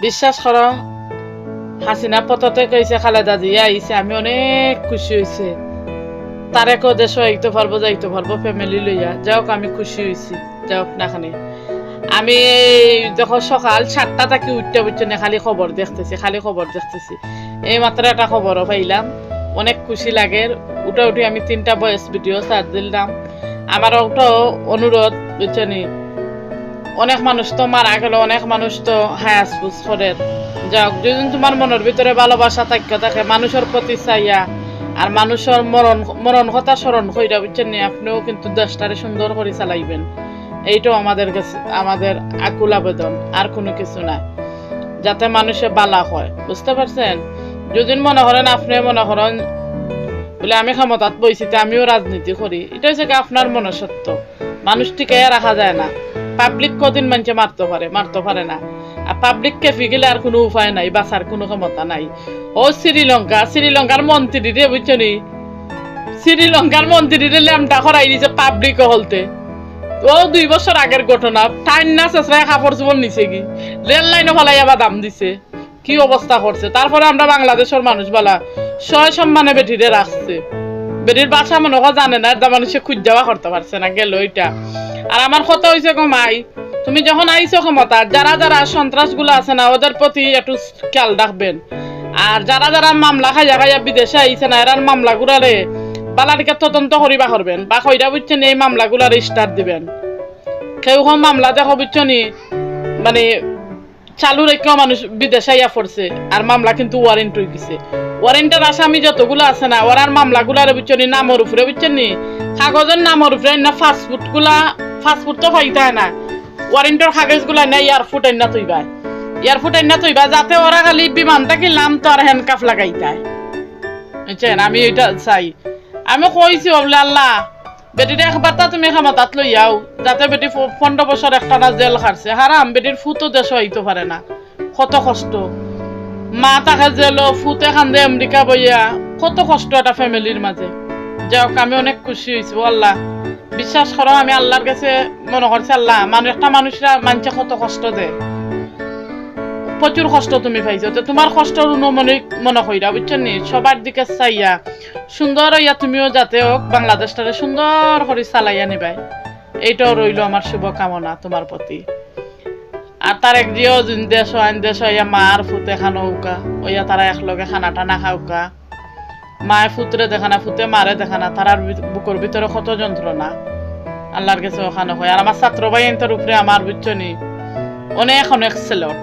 বিশ্বাস করো, হাসিনা পথতে কইছে খালেদা জিয়া আইছে, আমি অনেক খুশি হয়েছে। তারে কেউ দেশ যাইতে পারবো ফ্যামিলি লইয়া। যাওক আমি খুশি হয়েছি, যাওক না খানি। আমি যখন সকাল 7টা থেকে উঠতে বুঝছি না, খালি খবর দেখতেছি। এই মাত্র একটা খবরও পাইলাম, অনেক খুশি লাগে। উঠি আমি 3টা ভয়েস ভিডিও সার্চ দিলাম। আমার ওটাও অনুরোধ বুঝছনি, অনেক মানুষ তো মারা গেল, অনেক মানুষ তো হায়াসফুস করে। যাক, যদি তোমার মনের ভিতরে ভালোবাসা থাকে মানুষের প্রতি চাইয়া, আর মানুষের মরণ কথা স্মরণ কইরা বুঝছেন, আপনিও কিন্তু দেশটারে সুন্দর করে চালাইবেন। এইটাও আমাদের কাছে আমাদের আকুল আবেদন, আর কোনো কিছু না, যাতে মানুষে বালা হয়। বুঝতে পারছেন? যদি মনে করেন আপনি মনে করেন বলে আমি ক্ষমতাত বইছি, আমিও রাজনীতি করি, এটা হচ্ছে আপনার মনসত্ব। মানুষ টিকে রাখা যায় না। পাবলিক কদিন মানুষে মারতে পারে না। আর পাবলিক কেফি গেলে আর কোনো উপায় নাই, বাঁচার কোনো ক্ষমতা নাই। ও শ্রীলঙ্কার মন্ত্রী রে বুঝছনি, শ্রীলঙ্কার মন্ত্রীরে ল্যামটা করাই দিয়েছে পাবলিক হলতে। ও 2 বছর আগের ঘটনা। টাইন না চেঁচড়ায় কাপড় চোপড় নিছে কি, রেল লাইনে ফলাই আবার দাম দিছে, কি অবস্থা করছে। তারপরে আমরা বাংলাদেশের মানুষ বলা সয় সম্মানে বেটিরে রাখছে। বেটির বাসা মনে হয় জানে না, এটা মানুষে খুঁজ যাওয়া করতে পারছে না, গেল ওইটা। আর আমার কথা হয়েছে মাই, তুমি যখন আইছো ক্ষমতা, যারা যারা সন্ত্রাস গুলো আছে না, ওদের প্রতি একটু খেয়াল রাখবেন। আর যারা মামলা খাইয়া বিদেশে আইছে না, এরার মামলা গুলারে বালাটিকে তদন্ত করিবা করবেন, বা কইরা বুঝছেন এই মামলা গুলার স্টার্ট দিবেন। কেউ মামলা দেখো বুঝছনি, মানে চালু রেখেও মানুষ বিদেশে আইয়া পড়ছে, আর মামলা কিন্তু ওয়ারেন্ট হয়ে গেছে। ওয়ারেন্টের আসামি যতগুলো আছে না, ওরার মামলা গুলার বুঝছনি নামের উপরে বুঝছেন, কাগজের নামের উপরে না, ফাস্টফুড তো হইতে হয় না, ওয়ারেন্টের কাগজ গুলা না এয়ারফুট আইনা তৈবা, যাতে ওরা খালি বিমানটা কিনলাম তো আর হ্যান্ডকাফ লাগাইতে বুঝছেন। আমি এটা চাই। আমি কইছি বলে আল্লাহ বেটির একবার তা তুমি ক্ষমতাত লইয়াও, যাতে বেটি 15 বছর একটানা জেল খাটছে, হারাম বেটির ফুতো দেশ হইতে পারে না, কত কষ্ট। মা তাকে জেল, ফুতে খান্দে আমেরিকা বইয়া, কত কষ্ট একটা ফ্যামিলির মাঝে। যাক, আমি অনেক খুশি হয়েছি। আল্লাহ, বিশ্বাস করো, আমি আল্লাহর কাছে মনে করছি, আল্লাহ একটা মানুষরা মানুষে কত কষ্ট দেয়, প্রচুর কষ্ট তুমি পাইছো, তো তোমার কষ্টর মনে কইরা বুঝছেন নি, সবার দিকে চাইয়া সুন্দর হইয়া তুমিও যাতে হোক বাংলাদেশটারে সুন্দর করে চালাইয়া নিবাই, এইটাও রইল আমার শুভকামনা তোমার প্রতি। আর তার একদিও দেশ হইয়া মার ফুতে খানো উকা ওইয়া, তারা একলগে খানা টানা খাওকা, মায়ে ফুতরে দেখানা, ফুতে মারে দেখানা, তারার বুকের ভিতরে কত যন্ত্রণা। আল্লাহর কাছে ওখানে হয়। আর আমার ছাত্র ভাই এর উপরে আমার বুঝছো নি অনেক সেলট।